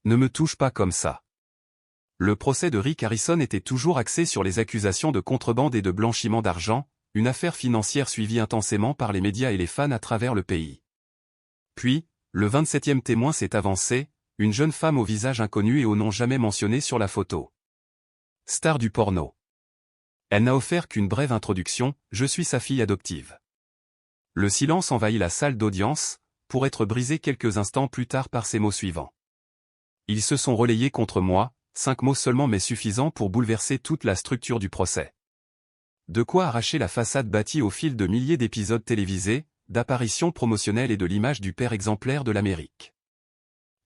Ne me touche pas comme ça. Le procès de Rick Harrison était toujours axé sur les accusations de contrebande et de blanchiment d'argent, une affaire financière suivie intensément par les médias et les fans à travers le pays. Puis, le 27e témoin s'est avancé, une jeune femme au visage inconnu et au nom jamais mentionné sur la photo. Star du porno. Elle n'a offert qu'une brève introduction, « Je suis sa fille adoptive ». Le silence envahit la salle d'audience, pour être brisé quelques instants plus tard par ces mots suivants. Ils se sont relayés contre moi, 5 mots seulement mais suffisants pour bouleverser toute la structure du procès. De quoi arracher la façade bâtie au fil de milliers d'épisodes télévisés, d'apparitions promotionnelles et de l'image du père exemplaire de l'Amérique.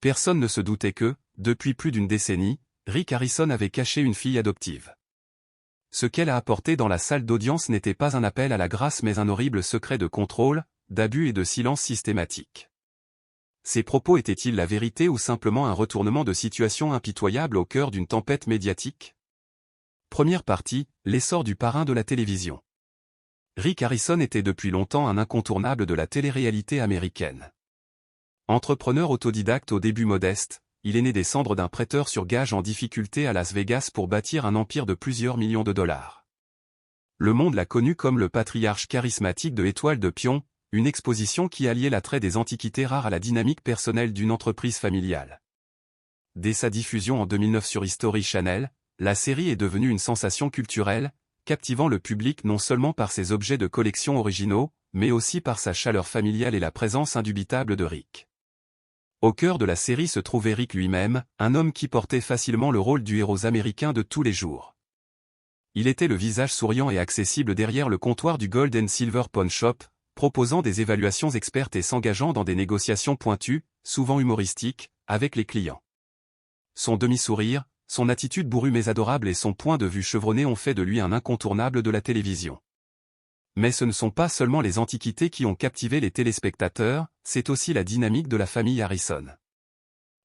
Personne ne se doutait que, depuis plus d'une décennie, Rick Harrison avait caché une fille adoptive. Ce qu'elle a apporté dans la salle d'audience n'était pas un appel à la grâce mais un horrible secret de contrôle, d'abus et de silence systématique. Ces propos étaient-ils la vérité ou simplement un retournement de situation impitoyable au cœur d'une tempête médiatique? Première partie, l'essor du parrain de la télévision. Rick Harrison était depuis longtemps un incontournable de la télé-réalité américaine. Entrepreneur autodidacte au début modeste, il est né des cendres d'un prêteur sur gage en difficulté à Las Vegas pour bâtir un empire de plusieurs millions de dollars. Le monde l'a connu comme le patriarche charismatique de Étoile de Pion, une exposition qui alliait l'attrait des antiquités rares à la dynamique personnelle d'une entreprise familiale. Dès sa diffusion en 2009 sur History Channel, la série est devenue une sensation culturelle, captivant le public non seulement par ses objets de collection originaux, mais aussi par sa chaleur familiale et la présence indubitable de Rick. Au cœur de la série se trouvait Rick lui-même, un homme qui portait facilement le rôle du héros américain de tous les jours. Il était le visage souriant et accessible derrière le comptoir du Gold and Silver Pawn Shop, proposant des évaluations expertes et s'engageant dans des négociations pointues, souvent humoristiques, avec les clients. Son demi-sourire, son attitude bourrue mais adorable et son point de vue chevronné ont fait de lui un incontournable de la télévision. Mais ce ne sont pas seulement les antiquités qui ont captivé les téléspectateurs, c'est aussi la dynamique de la famille Harrison.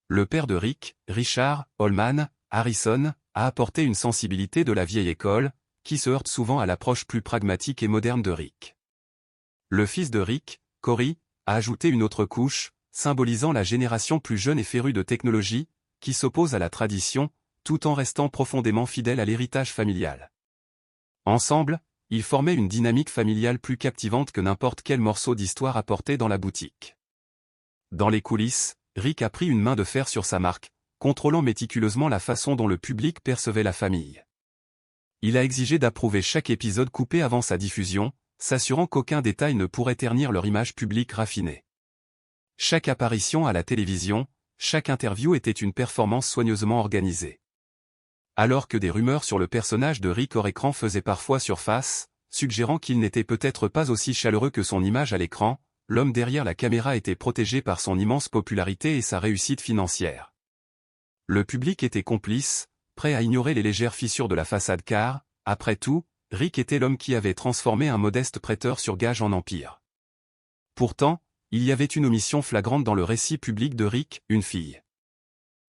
Le père de Rick, Richard Holman Harrison, a apporté une sensibilité de la vieille école, qui se heurte souvent à l'approche plus pragmatique et moderne de Rick. Le fils de Rick, Corey, a ajouté une autre couche, symbolisant la génération plus jeune et férue de technologie, qui s'oppose à la tradition, tout en restant profondément fidèle à l'héritage familial. Ensemble, ils formaient une dynamique familiale plus captivante que n'importe quel morceau d'histoire apporté dans la boutique. Dans les coulisses, Rick a pris une main de fer sur sa marque, contrôlant méticuleusement la façon dont le public percevait la famille. Il a exigé d'approuver chaque épisode coupé avant sa diffusion, s'assurant qu'aucun détail ne pourrait ternir leur image publique raffinée. Chaque apparition à la télévision, chaque interview était une performance soigneusement organisée. Alors que des rumeurs sur le personnage de Rick hors écran faisaient parfois surface, suggérant qu'il n'était peut-être pas aussi chaleureux que son image à l'écran, l'homme derrière la caméra était protégé par son immense popularité et sa réussite financière. Le public était complice, prêt à ignorer les légères fissures de la façade car, après tout, Rick était l'homme qui avait transformé un modeste prêteur sur gage en empire. Pourtant, il y avait une omission flagrante dans le récit public de Rick, une fille.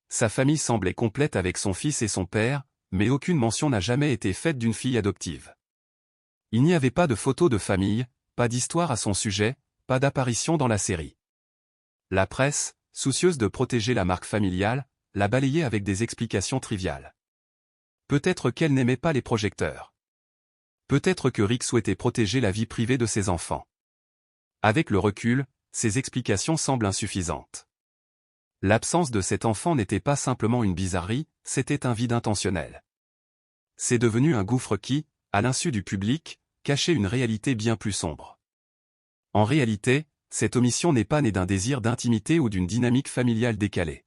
Sa famille semblait complète avec son fils et son père, mais aucune mention n'a jamais été faite d'une fille adoptive. Il n'y avait pas de photos de famille, pas d'histoire à son sujet, pas d'apparition dans la série. La presse, soucieuse de protéger la marque familiale, l'a balayée avec des explications triviales. Peut-être qu'elle n'aimait pas les projecteurs. Peut-être que Rick souhaitait protéger la vie privée de ses enfants. Avec le recul, ces explications semblent insuffisantes. L'absence de cet enfant n'était pas simplement une bizarrerie, c'était un vide intentionnel. C'est devenu un gouffre qui, à l'insu du public, cachait une réalité bien plus sombre. En réalité, cette omission n'est pas née d'un désir d'intimité ou d'une dynamique familiale décalée.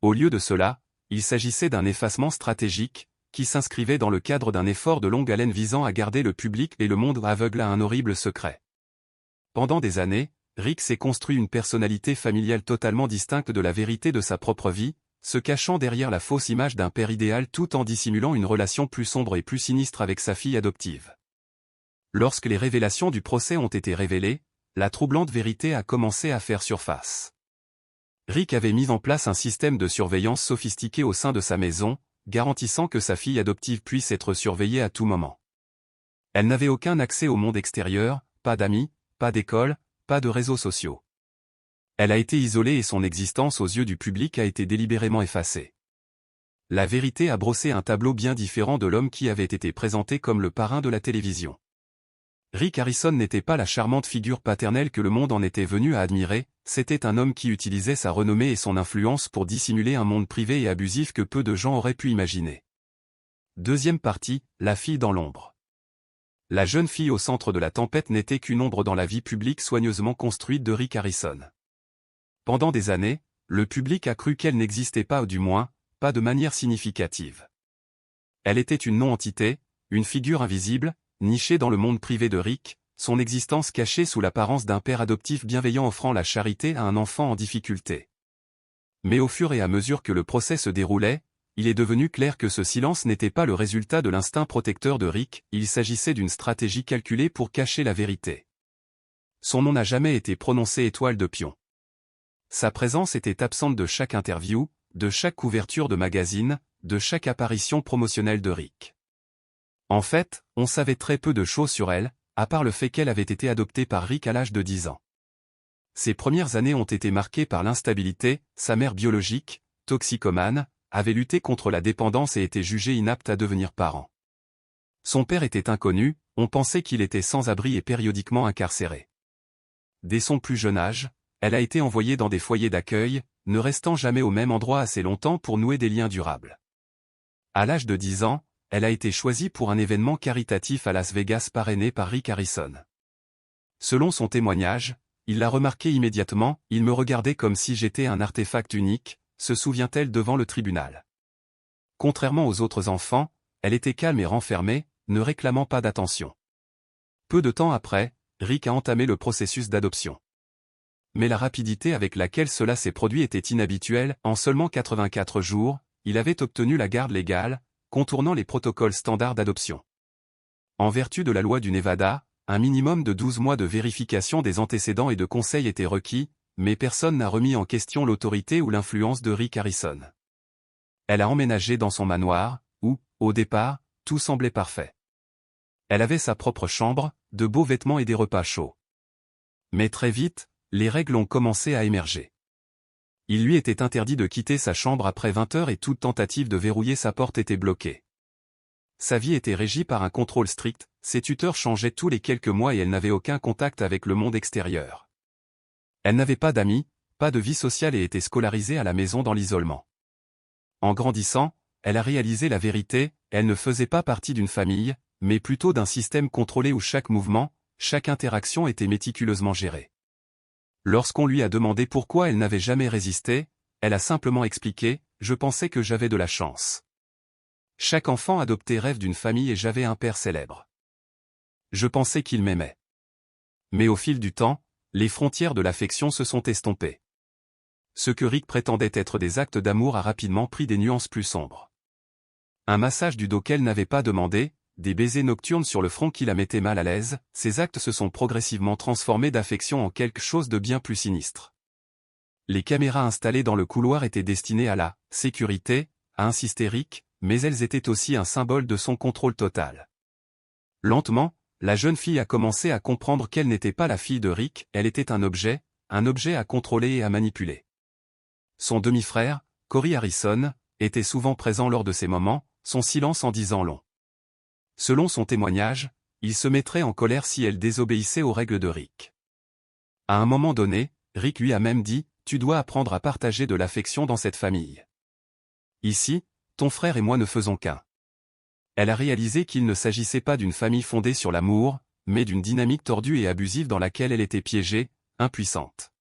Au lieu de cela, il s'agissait d'un effacement stratégique, qui s'inscrivait dans le cadre d'un effort de longue haleine visant à garder le public et le monde aveugle à un horrible secret. Pendant des années, Rick s'est construit une personnalité familiale totalement distincte de la vérité de sa propre vie, se cachant derrière la fausse image d'un père idéal tout en dissimulant une relation plus sombre et plus sinistre avec sa fille adoptive. Lorsque les révélations du procès ont été révélées, la troublante vérité a commencé à faire surface. Rick avait mis en place un système de surveillance sophistiqué au sein de sa maison, garantissant que sa fille adoptive puisse être surveillée à tout moment. Elle n'avait aucun accès au monde extérieur, pas d'amis, pas d'école, pas de réseaux sociaux. Elle a été isolée et son existence aux yeux du public a été délibérément effacée. La vérité a brossé un tableau bien différent de l'homme qui avait été présenté comme le parrain de la télévision. Rick Harrison n'était pas la charmante figure paternelle que le monde en était venu à admirer, c'était un homme qui utilisait sa renommée et son influence pour dissimuler un monde privé et abusif que peu de gens auraient pu imaginer. Deuxième partie, la fille dans l'ombre. La jeune fille au centre de la tempête n'était qu'une ombre dans la vie publique soigneusement construite de Rick Harrison. Pendant des années, le public a cru qu'elle n'existait pas ou du moins, pas de manière significative. Elle était une non-entité, une figure invisible, nichée dans le monde privé de Rick, son existence cachée sous l'apparence d'un père adoptif bienveillant offrant la charité à un enfant en difficulté. Mais au fur et à mesure que le procès se déroulait, il est devenu clair que ce silence n'était pas le résultat de l'instinct protecteur de Rick, il s'agissait d'une stratégie calculée pour cacher la vérité. Son nom n'a jamais été prononcé étoile de pion. Sa présence était absente de chaque interview, de chaque couverture de magazine, de chaque apparition promotionnelle de Rick. En fait, on savait très peu de choses sur elle, à part le fait qu'elle avait été adoptée par Rick à l'âge de 10 ans. Ses premières années ont été marquées par l'instabilité, sa mère biologique, toxicomane, avait lutté contre la dépendance et était jugée inapte à devenir parent. Son père était inconnu, on pensait qu'il était sans abri et périodiquement incarcéré. Dès son plus jeune âge, elle a été envoyée dans des foyers d'accueil, ne restant jamais au même endroit assez longtemps pour nouer des liens durables. À l'âge de 10 ans, elle a été choisie pour un événement caritatif à Las Vegas parrainé par Rick Harrison. Selon son témoignage, il l'a remarqué immédiatement, il me regardait comme si j'étais un artefact unique, se souvient-elle devant le tribunal. Contrairement aux autres enfants, elle était calme et renfermée, ne réclamant pas d'attention. Peu de temps après, Rick a entamé le processus d'adoption. Mais la rapidité avec laquelle cela s'est produit était inhabituelle, en seulement 84 jours, il avait obtenu la garde légale, contournant les protocoles standards d'adoption. En vertu de la loi du Nevada, un minimum de 12 mois de vérification des antécédents et de conseils était requis, mais personne n'a remis en question l'autorité ou l'influence de Rick Harrison. Elle a emménagé dans son manoir, où, au départ, tout semblait parfait. Elle avait sa propre chambre, de beaux vêtements et des repas chauds. Mais très vite, les règles ont commencé à émerger. Il lui était interdit de quitter sa chambre après 20 heures et toute tentative de verrouiller sa porte était bloquée. Sa vie était régie par un contrôle strict, ses tuteurs changeaient tous les quelques mois et elle n'avait aucun contact avec le monde extérieur. Elle n'avait pas d'amis, pas de vie sociale et était scolarisée à la maison dans l'isolement. En grandissant, elle a réalisé la vérité, elle ne faisait pas partie d'une famille, mais plutôt d'un système contrôlé où chaque mouvement, chaque interaction était méticuleusement gérée. Lorsqu'on lui a demandé pourquoi elle n'avait jamais résisté, elle a simplement expliqué « Je pensais que j'avais de la chance. Chaque enfant adopté rêve d'une famille et j'avais un père célèbre. Je pensais qu'il m'aimait. » Mais au fil du temps, les frontières de l'affection se sont estompées. Ce que Rick prétendait être des actes d'amour a rapidement pris des nuances plus sombres. Un massage du dos qu'elle n'avait pas demandé, des baisers nocturnes sur le front qui la mettaient mal à l'aise, ces actes se sont progressivement transformés d'affection en quelque chose de bien plus sinistre. Les caméras installées dans le couloir étaient destinées à la sécurité, a insisté Rick, mais elles étaient aussi un symbole de son contrôle total. Lentement, la jeune fille a commencé à comprendre qu'elle n'était pas la fille de Rick, elle était un objet à contrôler et à manipuler. Son demi-frère, Corey Harrison, était souvent présent lors de ces moments, son silence en disant long. Selon son témoignage, il se mettrait en colère si elle désobéissait aux règles de Rick. À un moment donné, Rick lui a même dit « Tu dois apprendre à partager de l'affection dans cette famille. Ici, ton frère et moi ne faisons qu'un. » Elle a réalisé qu'il ne s'agissait pas d'une famille fondée sur l'amour, mais d'une dynamique tordue et abusive dans laquelle elle était piégée, impuissante.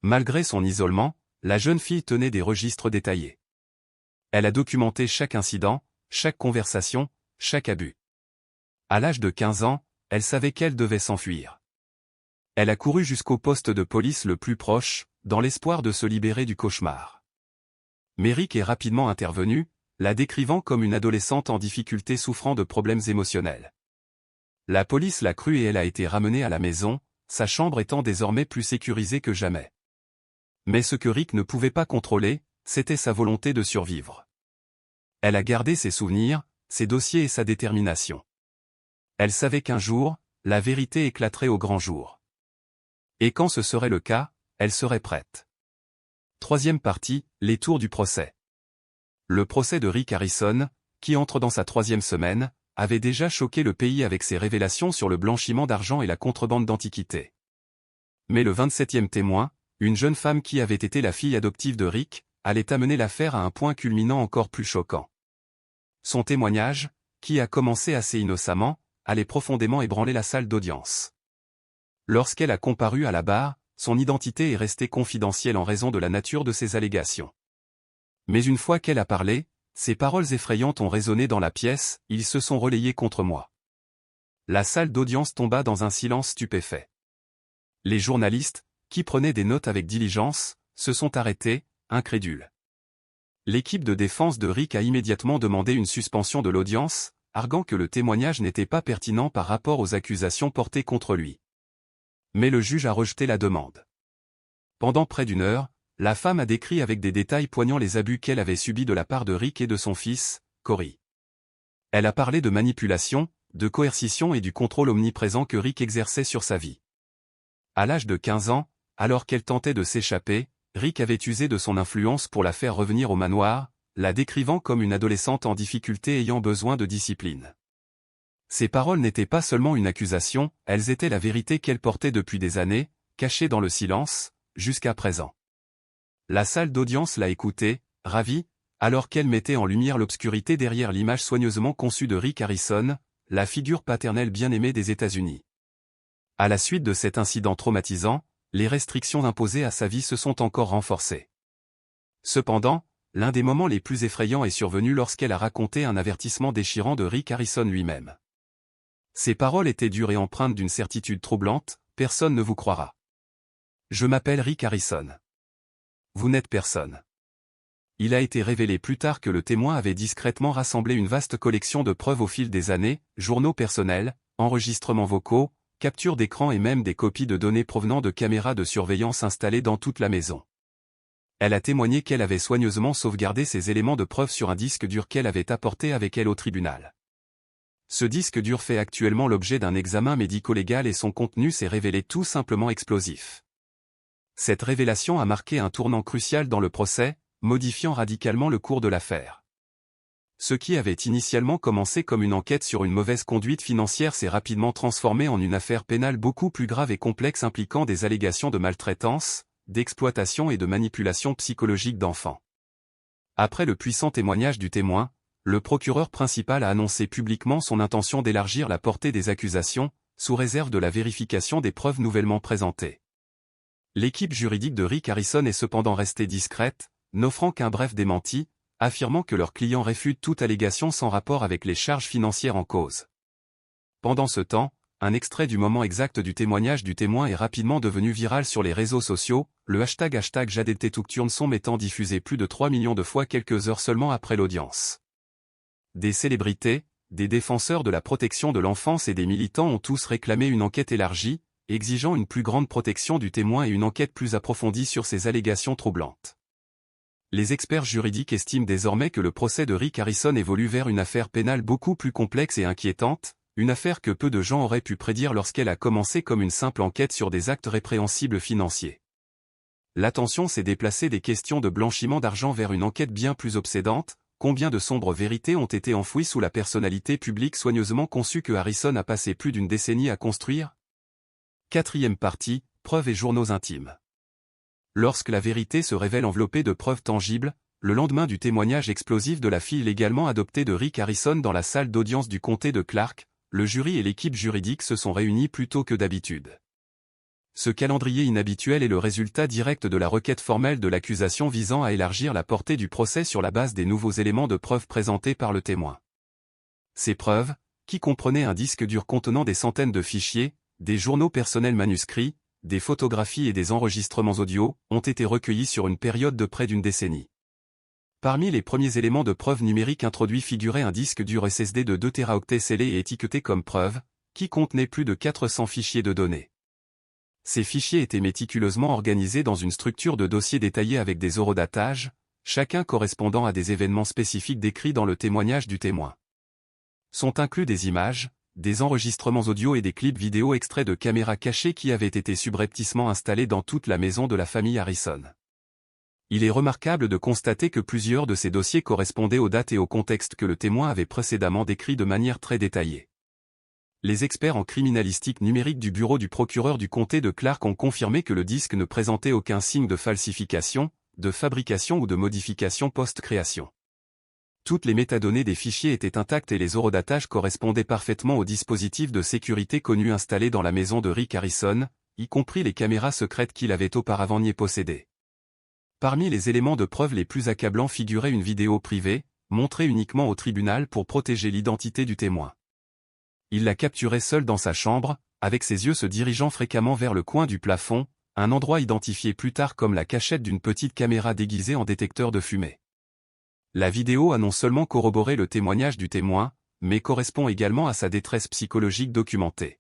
Malgré son isolement, la jeune fille tenait des registres détaillés. Elle a documenté chaque incident, chaque conversation, chaque abus. À l'âge de 15 ans, elle savait qu'elle devait s'enfuir. Elle a couru jusqu'au poste de police le plus proche, dans l'espoir de se libérer du cauchemar. Mais Rick est rapidement intervenu, la décrivant comme une adolescente en difficulté souffrant de problèmes émotionnels. La police l'a crue et elle a été ramenée à la maison, sa chambre étant désormais plus sécurisée que jamais. Mais ce que Rick ne pouvait pas contrôler, c'était sa volonté de survivre. Elle a gardé ses souvenirs, ses dossiers et sa détermination. Elle savait qu'un jour, la vérité éclaterait au grand jour. Et quand ce serait le cas, elle serait prête. Troisième partie, les tours du procès. Le procès de Rick Harrison, qui entre dans sa troisième semaine, avait déjà choqué le pays avec ses révélations sur le blanchiment d'argent et la contrebande d'antiquités. Mais le 27e témoin, une jeune femme qui avait été la fille adoptive de Rick, allait amener l'affaire à un point culminant encore plus choquant. Son témoignage, qui a commencé assez innocemment, allait profondément ébranler la salle d'audience. Lorsqu'elle a comparu à la barre, son identité est restée confidentielle en raison de la nature de ses allégations. Mais une fois qu'elle a parlé, ses paroles effrayantes ont résonné dans la pièce, ils se sont relayés contre moi. La salle d'audience tomba dans un silence stupéfait. Les journalistes, qui prenaient des notes avec diligence, se sont arrêtés, incrédules. L'équipe de défense de Rick a immédiatement demandé une suspension de l'audience, arguant que le témoignage n'était pas pertinent par rapport aux accusations portées contre lui. Mais le juge a rejeté la demande. Pendant près d'une heure, la femme a décrit avec des détails poignants les abus qu'elle avait subis de la part de Rick et de son fils, Corey. Elle a parlé de manipulation, de coercition et du contrôle omniprésent que Rick exerçait sur sa vie. À l'âge de 15 ans, alors qu'elle tentait de s'échapper, Rick avait usé de son influence pour la faire revenir au manoir, la décrivant comme une adolescente en difficulté ayant besoin de discipline. Ces paroles n'étaient pas seulement une accusation, elles étaient la vérité qu'elle portait depuis des années, cachée dans le silence, jusqu'à présent. La salle d'audience l'a écoutée, ravie, alors qu'elle mettait en lumière l'obscurité derrière l'image soigneusement conçue de Rick Harrison, la figure paternelle bien-aimée des États-Unis. À la suite de cet incident traumatisant, les restrictions imposées à sa vie se sont encore renforcées. Cependant, l'un des moments les plus effrayants est survenu lorsqu'elle a raconté un avertissement déchirant de Rick Harrison lui-même. Ces paroles étaient dures et empreintes d'une certitude troublante, personne ne vous croira. Je m'appelle Rick Harrison. Vous n'êtes personne. Il a été révélé plus tard que le témoin avait discrètement rassemblé une vaste collection de preuves au fil des années, journaux personnels, enregistrements vocaux, captures d'écran et même des copies de données provenant de caméras de surveillance installées dans toute la maison. Elle a témoigné qu'elle avait soigneusement sauvegardé ces éléments de preuve sur un disque dur qu'elle avait apporté avec elle au tribunal. Ce disque dur fait actuellement l'objet d'un examen médico-légal et son contenu s'est révélé tout simplement explosif. Cette révélation a marqué un tournant crucial dans le procès, modifiant radicalement le cours de l'affaire. Ce qui avait initialement commencé comme une enquête sur une mauvaise conduite financière s'est rapidement transformé en une affaire pénale beaucoup plus grave et complexe impliquant des allégations de maltraitance, d'exploitation et de manipulation psychologique d'enfants. Après le puissant témoignage du témoin, le procureur principal a annoncé publiquement son intention d'élargir la portée des accusations, sous réserve de la vérification des preuves nouvellement présentées. L'équipe juridique de Rick Harrison est cependant restée discrète, n'offrant qu'un bref démenti, affirmant que leur client réfute toute allégation sans rapport avec les charges financières en cause. Pendant ce temps, un extrait du moment exact du témoignage du témoin est rapidement devenu viral sur les réseaux sociaux, le hashtag #JadetTukTurnson étant diffusé plus de 3 millions de fois quelques heures seulement après l'audience. Des célébrités, des défenseurs de la protection de l'enfance et des militants ont tous réclamé une enquête élargie, exigeant une plus grande protection du témoin et une enquête plus approfondie sur ces allégations troublantes. Les experts juridiques estiment désormais que le procès de Rick Harrison évolue vers une affaire pénale beaucoup plus complexe et inquiétante, une affaire que peu de gens auraient pu prédire lorsqu'elle a commencé comme une simple enquête sur des actes répréhensibles financiers. L'attention s'est déplacée des questions de blanchiment d'argent vers une enquête bien plus obsédante, combien de sombres vérités ont été enfouies sous la personnalité publique soigneusement conçue que Harrison a passé plus d'une décennie à construire? Quatrième partie, preuves et journaux intimes. Lorsque la vérité se révèle enveloppée de preuves tangibles, le lendemain du témoignage explosif de la fille légalement adoptée de Rick Harrison dans la salle d'audience du comté de Clark, le jury et l'équipe juridique se sont réunis plus tôt que d'habitude. Ce calendrier inhabituel est le résultat direct de la requête formelle de l'accusation visant à élargir la portée du procès sur la base des nouveaux éléments de preuve présentés par le témoin. Ces preuves, qui comprenaient un disque dur contenant des centaines de fichiers, des journaux personnels manuscrits, des photographies et des enregistrements audio, ont été recueillis sur une période de près d'une décennie. Parmi les premiers éléments de preuve numérique introduits figurait un disque dur SSD de 2 Teraoctets scellé et étiqueté comme preuve, qui contenait plus de 400 fichiers de données. Ces fichiers étaient méticuleusement organisés dans une structure de dossiers détaillés avec des horodatages, chacun correspondant à des événements spécifiques décrits dans le témoignage du témoin. Sont inclus des images, des enregistrements audio et des clips vidéo extraits de caméras cachées qui avaient été subrepticement installés dans toute la maison de la famille Harrison. Il est remarquable de constater que plusieurs de ces dossiers correspondaient aux dates et au contexte que le témoin avait précédemment décrits de manière très détaillée. Les experts en criminalistique numérique du bureau du procureur du comté de Clark ont confirmé que le disque ne présentait aucun signe de falsification, de fabrication ou de modification post-création. Toutes les métadonnées des fichiers étaient intactes et les horodatages correspondaient parfaitement aux dispositifs de sécurité connus installés dans la maison de Rick Harrison, y compris les caméras secrètes qu'il avait auparavant nié posséder. Parmi les éléments de preuve les plus accablants figurait une vidéo privée, montrée uniquement au tribunal pour protéger l'identité du témoin. Il la capturait seul dans sa chambre, avec ses yeux se dirigeant fréquemment vers le coin du plafond, un endroit identifié plus tard comme la cachette d'une petite caméra déguisée en détecteur de fumée. La vidéo a non seulement corroboré le témoignage du témoin, mais correspond également à sa détresse psychologique documentée.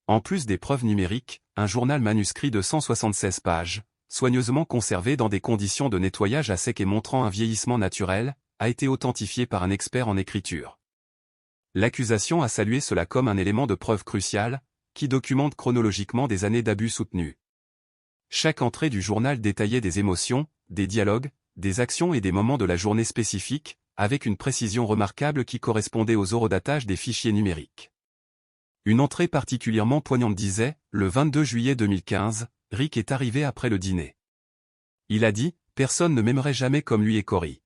En plus des preuves numériques, un journal manuscrit de 176 pages, soigneusement conservé dans des conditions de nettoyage à sec et montrant un vieillissement naturel, a été authentifié par un expert en écriture. L'accusation a salué cela comme un élément de preuve crucial, qui documente chronologiquement des années d'abus soutenus. Chaque entrée du journal détaillait des émotions, des dialogues, des actions et des moments de la journée spécifiques, avec une précision remarquable qui correspondait aux horodatages des fichiers numériques. Une entrée particulièrement poignante disait, le 22 juillet 2015, Rick est arrivé après le dîner. Il a dit, personne ne m'aimerait jamais comme lui et Cory.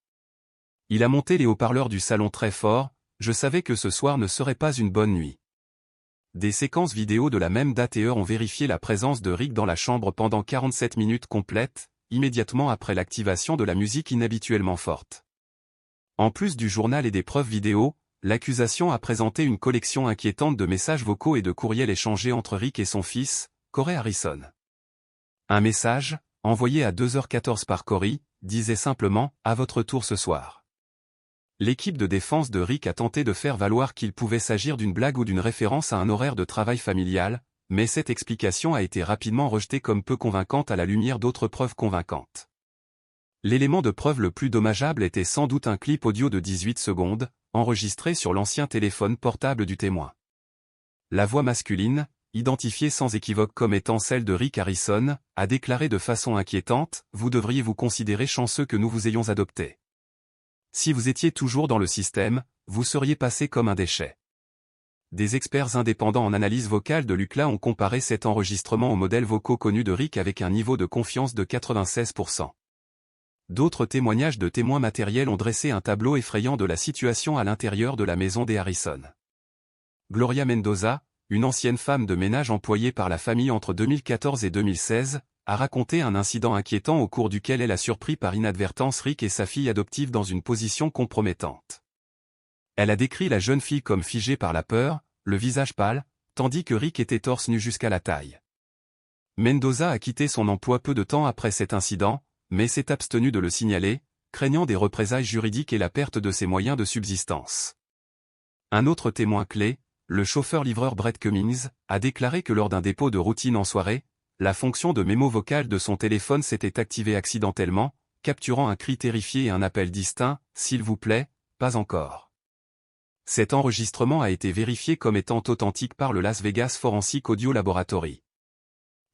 Il a monté les haut-parleurs du salon très fort, je savais que ce soir ne serait pas une bonne nuit. Des séquences vidéo de la même date et heure ont vérifié la présence de Rick dans la chambre pendant 47 minutes complètes, immédiatement après l'activation de la musique inhabituellement forte. En plus du journal et des preuves vidéo, l'accusation a présenté une collection inquiétante de messages vocaux et de courriels échangés entre Rick et son fils, Corey Harrison. Un message, envoyé à 2h14 par Cory, disait simplement « À votre tour ce soir ». L'équipe de défense de Rick a tenté de faire valoir qu'il pouvait s'agir d'une blague ou d'une référence à un horaire de travail familial, mais cette explication a été rapidement rejetée comme peu convaincante à la lumière d'autres preuves convaincantes. L'élément de preuve le plus dommageable était sans doute un clip audio de 18 secondes, enregistré sur l'ancien téléphone portable du témoin. La voix masculine, identifiée sans équivoque comme étant celle de Rick Harrison, a déclaré de façon inquiétante « Vous devriez vous considérer chanceux que nous vous ayons adopté. Si vous étiez toujours dans le système, vous seriez passé comme un déchet. » Des experts indépendants en analyse vocale de l'UCLA ont comparé cet enregistrement aux modèles vocaux connus de Rick avec un niveau de confiance de 96%. D'autres témoignages de témoins matériels ont dressé un tableau effrayant de la situation à l'intérieur de la maison des Harrison. Gloria Mendoza, une ancienne femme de ménage employée par la famille entre 2014 et 2016, a raconté un incident inquiétant au cours duquel elle a surpris par inadvertance Rick et sa fille adoptive dans une position compromettante. Elle a décrit la jeune fille comme figée par la peur, le visage pâle, tandis que Rick était torse nu jusqu'à la taille. Mendoza a quitté son emploi peu de temps après cet incident, mais s'est abstenue de le signaler, craignant des représailles juridiques et la perte de ses moyens de subsistance. Un autre témoin clé, le chauffeur-livreur Brett Cummings, a déclaré que lors d'un dépôt de routine en soirée, la fonction de mémo vocal de son téléphone s'était activée accidentellement, capturant un cri terrifié et un appel distinct, « S'il vous plaît, pas encore ». Cet enregistrement a été vérifié comme étant authentique par le Las Vegas Forensic Audio Laboratory.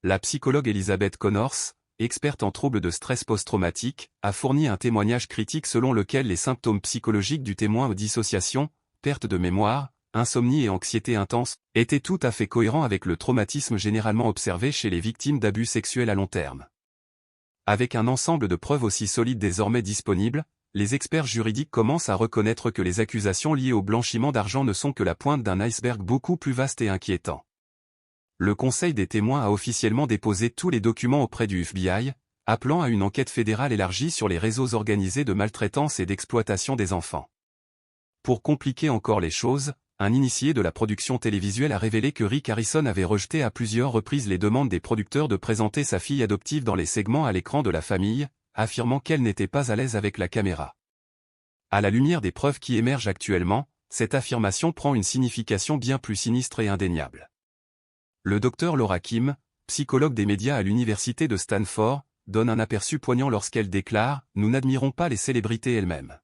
La psychologue Elizabeth Connors, experte en troubles de stress post-traumatique, a fourni un témoignage critique selon lequel les symptômes psychologiques du témoin dissociation, perte de mémoire, insomnie et anxiété intense, étaient tout à fait cohérents avec le traumatisme généralement observé chez les victimes d'abus sexuels à long terme. Avec un ensemble de preuves aussi solides désormais disponibles, les experts juridiques commencent à reconnaître que les accusations liées au blanchiment d'argent ne sont que la pointe d'un iceberg beaucoup plus vaste et inquiétant. Le Conseil des témoins a officiellement déposé tous les documents auprès du FBI, appelant à une enquête fédérale élargie sur les réseaux organisés de maltraitance et d'exploitation des enfants. Pour compliquer encore les choses, un initié de la production télévisuelle a révélé que Rick Harrison avait rejeté à plusieurs reprises les demandes des producteurs de présenter sa fille adoptive dans les segments à l'écran de la famille, affirmant qu'elle n'était pas à l'aise avec la caméra. À la lumière des preuves qui émergent actuellement, cette affirmation prend une signification bien plus sinistre et indéniable. Le docteur Laura Kim, psychologue des médias à l'université de Stanford, donne un aperçu poignant lorsqu'elle déclare « Nous n'admirons pas les célébrités elles-mêmes.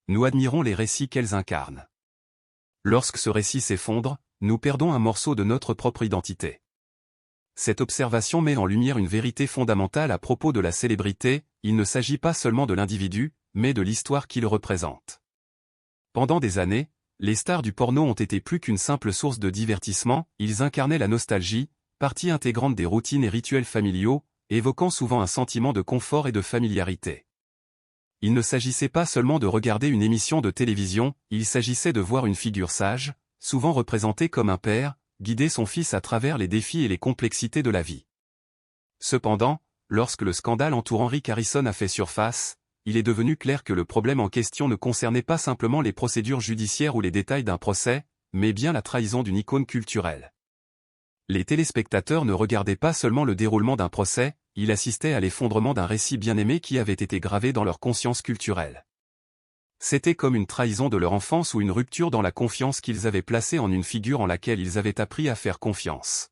Nous admirons les récits qu'elles incarnent. Lorsque ce récit s'effondre, nous perdons un morceau de notre propre identité. Cette observation met en lumière une vérité fondamentale à propos de la célébrité, il ne s'agit pas seulement de l'individu, mais de l'histoire qu'il représente. Pendant des années, les stars du porno ont été plus qu'une simple source de divertissement, ils incarnaient la nostalgie, partie intégrante des routines et rituels familiaux, évoquant souvent un sentiment de confort et de familiarité. Il ne s'agissait pas seulement de regarder une émission de télévision, il s'agissait de voir une figure sage, souvent représentée comme un père, guider son fils à travers les défis et les complexités de la vie. Cependant, lorsque le scandale entourant Rick Harrison a fait surface, il est devenu clair que le problème en question ne concernait pas simplement les procédures judiciaires ou les détails d'un procès, mais bien la trahison d'une icône culturelle. Les téléspectateurs ne regardaient pas seulement le déroulement d'un procès, ils assistaient à l'effondrement d'un récit bien-aimé qui avait été gravé dans leur conscience culturelle. C'était comme une trahison de leur enfance ou une rupture dans la confiance qu'ils avaient placée en une figure en laquelle ils avaient appris à faire confiance.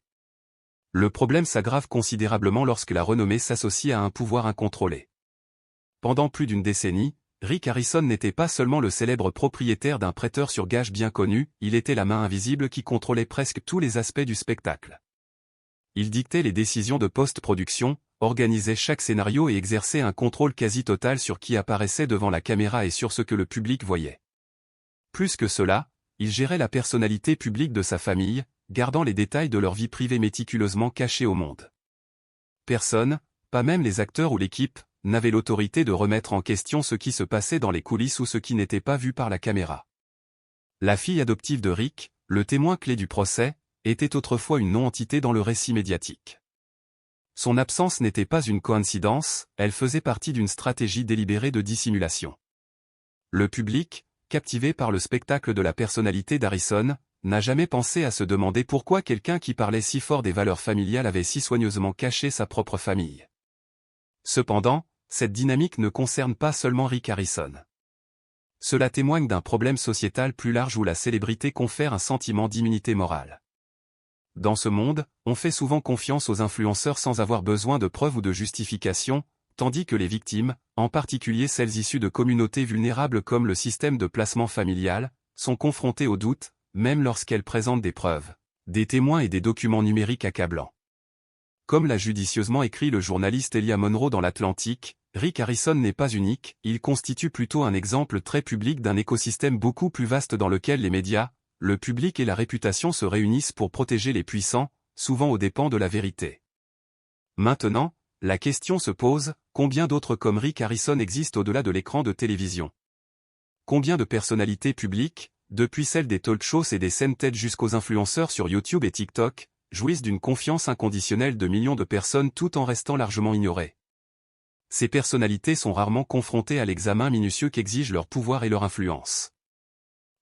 Le problème s'aggrave considérablement lorsque la renommée s'associe à un pouvoir incontrôlé. Pendant plus d'une décennie, Rick Harrison n'était pas seulement le célèbre propriétaire d'un prêteur sur gage bien connu, il était la main invisible qui contrôlait presque tous les aspects du spectacle. Il dictait les décisions de post-production, organisait chaque scénario et exerçait un contrôle quasi total sur qui apparaissait devant la caméra et sur ce que le public voyait. Plus que cela, il gérait la personnalité publique de sa famille, gardant les détails de leur vie privée méticuleusement cachés au monde. Personne, pas même les acteurs ou l'équipe, n'avait l'autorité de remettre en question ce qui se passait dans les coulisses ou ce qui n'était pas vu par la caméra. La fille adoptive de Rick, le témoin clé du procès, était autrefois une non-entité dans le récit médiatique. Son absence n'était pas une coïncidence, elle faisait partie d'une stratégie délibérée de dissimulation. Le public, captivé par le spectacle de la personnalité d'Harrison, n'a jamais pensé à se demander pourquoi quelqu'un qui parlait si fort des valeurs familiales avait si soigneusement caché sa propre famille. Cependant, cette dynamique ne concerne pas seulement Rick Harrison. Cela témoigne d'un problème sociétal plus large où la célébrité confère un sentiment d'immunité morale. Dans ce monde, on fait souvent confiance aux influenceurs sans avoir besoin de preuves ou de justifications, tandis que les victimes, en particulier celles issues de communautés vulnérables comme le système de placement familial, sont confrontées au doute, même lorsqu'elles présentent des preuves, des témoins et des documents numériques accablants. Comme l'a judicieusement écrit le journaliste Elia Monroe dans l'Atlantique, Rick Harrison n'est pas unique, il constitue plutôt un exemple très public d'un écosystème beaucoup plus vaste dans lequel les médias, le public et la réputation se réunissent pour protéger les puissants, souvent aux dépens de la vérité. Maintenant, la question se pose, combien d'autres comme Rick Harrison existent au-delà de l'écran de télévision? Combien de personnalités publiques, depuis celles des talk-shows et des scènes TED jusqu'aux influenceurs sur YouTube et TikTok, jouissent d'une confiance inconditionnelle de millions de personnes tout en restant largement ignorées? Ces personnalités sont rarement confrontées à l'examen minutieux qu'exigent leur pouvoir et leur influence.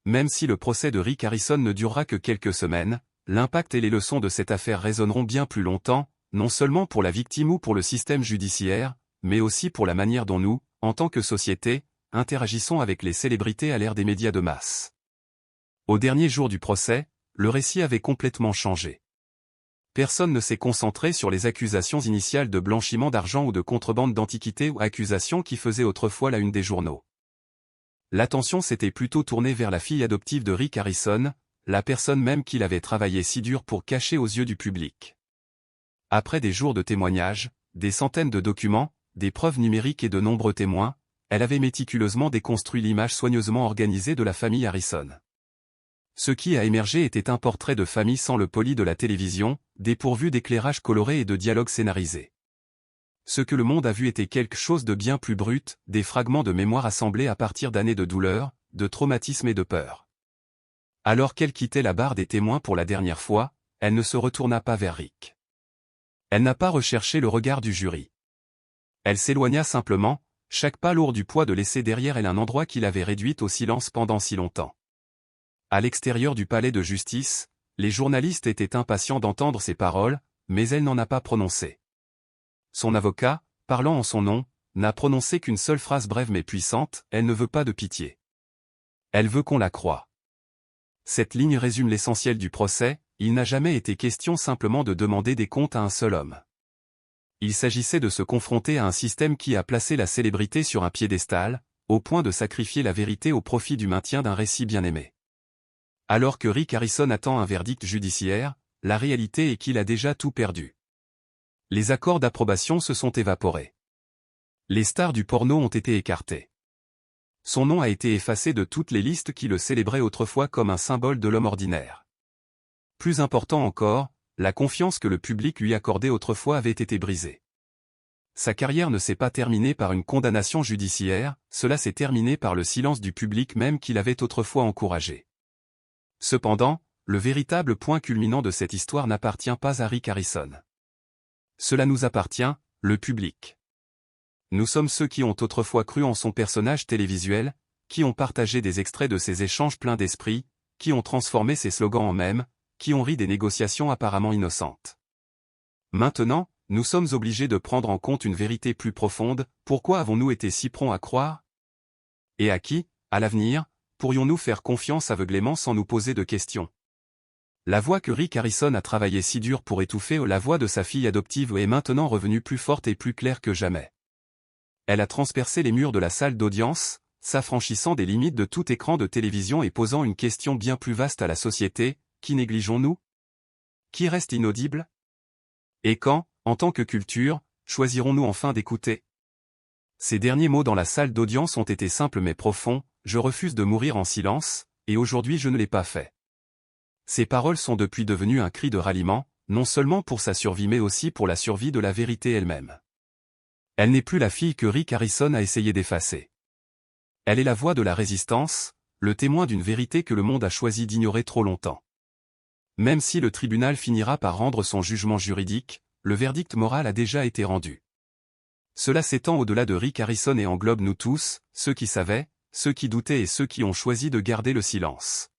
Même si le procès de Rick Harrison ne durera que quelques semaines, l'impact et les leçons de cette affaire résonneront bien plus longtemps, non seulement pour la victime ou pour le système judiciaire, mais aussi pour la manière dont nous, en tant que société, interagissons avec les célébrités à l'ère des médias de masse. Au dernier jour du procès, le récit avait complètement changé. Personne ne s'est concentré sur les accusations initiales de blanchiment d'argent ou de contrebande d'antiquités ou accusations qui faisaient autrefois la une des journaux. L'attention s'était plutôt tournée vers la fille adoptive de Rick Harrison, la personne même qu'il avait travaillé si dur pour cacher aux yeux du public. Après des jours de témoignages, des centaines de documents, des preuves numériques et de nombreux témoins, elle avait méticuleusement déconstruit l'image soigneusement organisée de la famille Harrison. Ce qui a émergé était un portrait de famille sans le poli de la télévision, dépourvu d'éclairage coloré et de dialogue scénarisé. Ce que le monde a vu était quelque chose de bien plus brut, des fragments de mémoire assemblés à partir d'années de douleur, de traumatisme et de peur. Alors qu'elle quittait la barre des témoins pour la dernière fois, elle ne se retourna pas vers Rick. Elle n'a pas recherché le regard du jury. Elle s'éloigna simplement, chaque pas lourd du poids de laisser derrière elle un endroit qui l'avait réduite au silence pendant si longtemps. À l'extérieur du palais de justice, les journalistes étaient impatients d'entendre ses paroles, mais elle n'en a pas prononcé. Son avocat, parlant en son nom, n'a prononcé qu'une seule phrase brève mais puissante, elle ne veut pas de pitié. Elle veut qu'on la croie. Cette ligne résume l'essentiel du procès, il n'a jamais été question simplement de demander des comptes à un seul homme. Il s'agissait de se confronter à un système qui a placé la célébrité sur un piédestal, au point de sacrifier la vérité au profit du maintien d'un récit bien aimé. Alors que Rick Harrison attend un verdict judiciaire, la réalité est qu'il a déjà tout perdu. Les accords d'approbation se sont évaporés. Les stars du porno ont été écartées. Son nom a été effacé de toutes les listes qui le célébraient autrefois comme un symbole de l'homme ordinaire. Plus important encore, la confiance que le public lui accordait autrefois avait été brisée. Sa carrière ne s'est pas terminée par une condamnation judiciaire, cela s'est terminé par le silence du public même qu'il avait autrefois encouragé. Cependant, le véritable point culminant de cette histoire n'appartient pas à Rick Harrison. Cela nous appartient, le public. Nous sommes ceux qui ont autrefois cru en son personnage télévisuel, qui ont partagé des extraits de ses échanges pleins d'esprit, qui ont transformé ses slogans en mèmes, qui ont ri des négociations apparemment innocentes. Maintenant, nous sommes obligés de prendre en compte une vérité plus profonde, pourquoi avons-nous été si prompts à croire? Et à qui, à l'avenir, pourrions-nous faire confiance aveuglément sans nous poser de questions? La voix que Rick Harrison a travaillé si dur pour étouffer, la voix de sa fille adoptive, est maintenant revenue plus forte et plus claire que jamais. Elle a transpercé les murs de la salle d'audience, s'affranchissant des limites de tout écran de télévision et posant une question bien plus vaste à la société: qui négligeons-nous? Qui reste inaudible? Et quand, en tant que culture, choisirons-nous enfin d'écouter? Ces derniers mots dans la salle d'audience ont été simples mais profonds: je refuse de mourir en silence, et aujourd'hui je ne l'ai pas fait. Ces paroles sont depuis devenues un cri de ralliement, non seulement pour sa survie mais aussi pour la survie de la vérité elle-même. Elle n'est plus la fille que Rick Harrison a essayé d'effacer. Elle est la voix de la résistance, le témoin d'une vérité que le monde a choisi d'ignorer trop longtemps. Même si le tribunal finira par rendre son jugement juridique, le verdict moral a déjà été rendu. Cela s'étend au-delà de Rick Harrison et englobe nous tous, ceux qui savaient, ceux qui doutaient et ceux qui ont choisi de garder le silence.